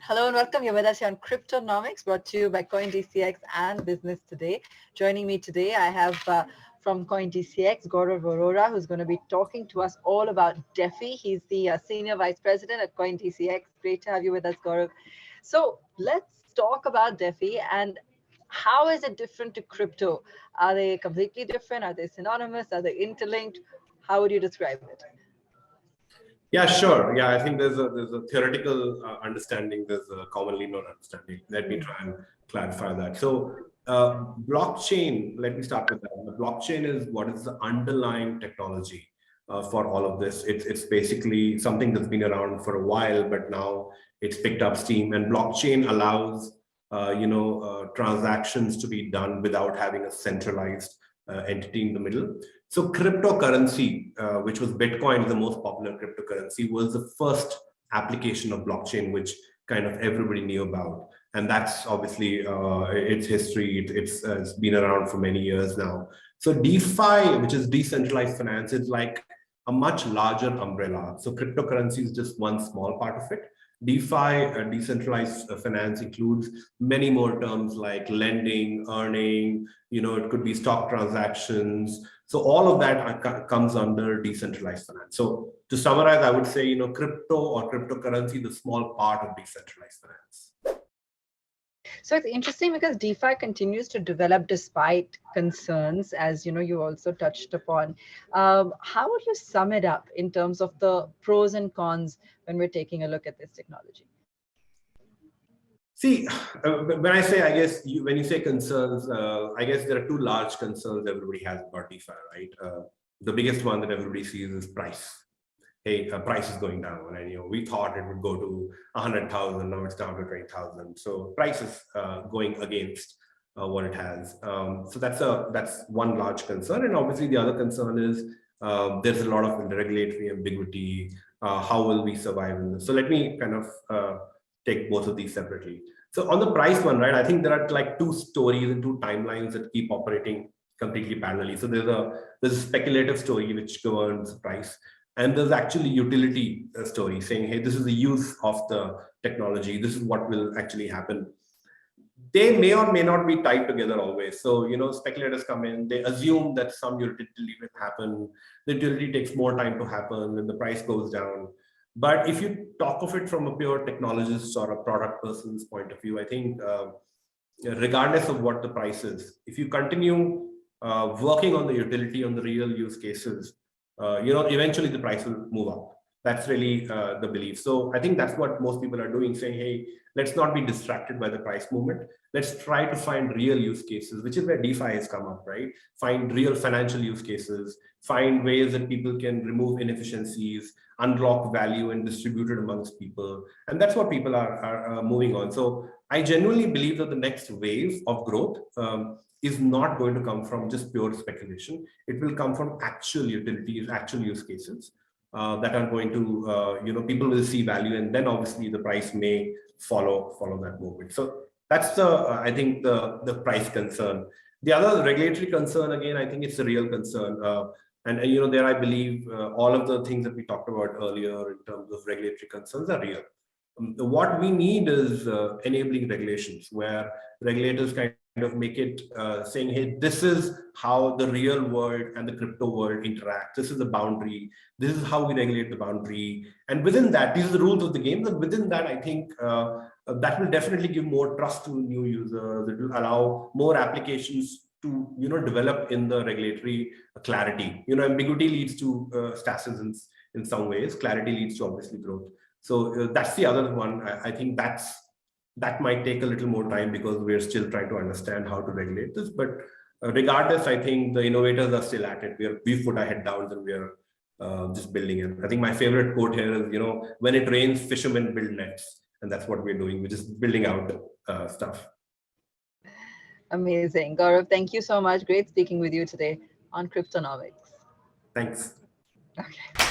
Hello and welcome. You're with us here on Cryptonomics, brought to you by CoinDCX and Business Today. Joining me today, I have from CoinDCX, GAURAV Arorara, who's going to be talking to us all about DeFi. He's the Senior Vice President at CoinDCX. Great to have you with us, GAURAV. So let's talk about DeFi and how is it different to crypto? Are they completely different? Are they synonymous? Are they interlinked? How would you describe it? Yeah, sure. Yeah, I think there's a theoretical understanding. There's a commonly known understanding. Let me try and clarify that. So, blockchain. Let me start with that. The blockchain is what is the underlying technology for all of this. It's basically something that's been around for a while, but now it's picked up steam. And blockchain allows transactions to be done without having a centralized entity in the middle. So cryptocurrency, which was Bitcoin, the most popular cryptocurrency, was the first application of blockchain, which kind of everybody knew about. And that's obviously its history. It's been around for many years now. So DeFi, which is decentralized finance, is like a much larger umbrella. So cryptocurrency is just one small part of it. DeFi, decentralized finance, includes many more terms like lending, earning, it could be stock transactions. So all of that comes under decentralized finance. So to summarize, I would say, crypto or cryptocurrency, the small part of decentralized finance. So it's interesting because DeFi continues to develop despite concerns, as you also touched upon. How would you sum it up in terms of the pros and cons when we're taking a look at this technology? See, when I say, I guess, when you say concerns, I guess there are two large concerns everybody has about DeFi, right? The biggest one that everybody sees is price. Hey, price is going down, and we thought it would go to 100,000, now it's down to 20,000. So price is going against what it has. So that's one large concern, and obviously the other concern is there's a lot of regulatory ambiguity. How will we survive in this? So let me kind of take both of these separately. So on the price one, right? I think there are like two stories and two timelines that keep operating completely parallelly. So there's a speculative story which governs price. And there's actually utility story saying, hey, this is the use of the technology. This is what will actually happen. They may or may not be tied together always. So, speculators come in, they assume that some utility will happen. The utility takes more time to happen and the price goes down. But if you talk of it from a pure technologist or a product person's point of view, I think regardless of what the price is, if you continue working on the utility, on the real use cases, eventually the price will move up. That's really the belief. So I think that's what most people are doing, saying, hey, let's not be distracted by the price movement. Let's try to find real use cases, which is where DeFi has come up, right? Find real financial use cases, find ways that people can remove inefficiencies, unlock value and distribute it amongst people. And that's what people are moving on. So I genuinely believe that the next wave of growth is not going to come from just pure speculation. It will come from actual utilities, actual use cases that are going to, people will see value, and then obviously the price may follow that movement. So that's I think the price concern. The other regulatory concern, again, I think it's a real concern. And there I believe all of the things that we talked about earlier in terms of regulatory concerns are real. What we need is enabling regulations where regulators kind of make it saying, hey, this is how the real world and the crypto world interact. This is the boundary. This is how we regulate the boundary. And within that, these are the rules of the game. And within that, I think that will definitely give more trust to new users. It will allow more applications to develop in the regulatory clarity. Ambiguity leads to stasis in some ways. Clarity leads to obviously growth. So that's the other one. I think that might take a little more time because we're still trying to understand how to regulate this. But regardless, I think the innovators are still at it. We've put our head down and we're just building it. I think my favorite quote here is, when it rains, fishermen build nets. And that's what we're doing. We're just building out stuff. Amazing. GAURAV, thank you so much. Great speaking with you today on Cryptonomics. Thanks. Okay.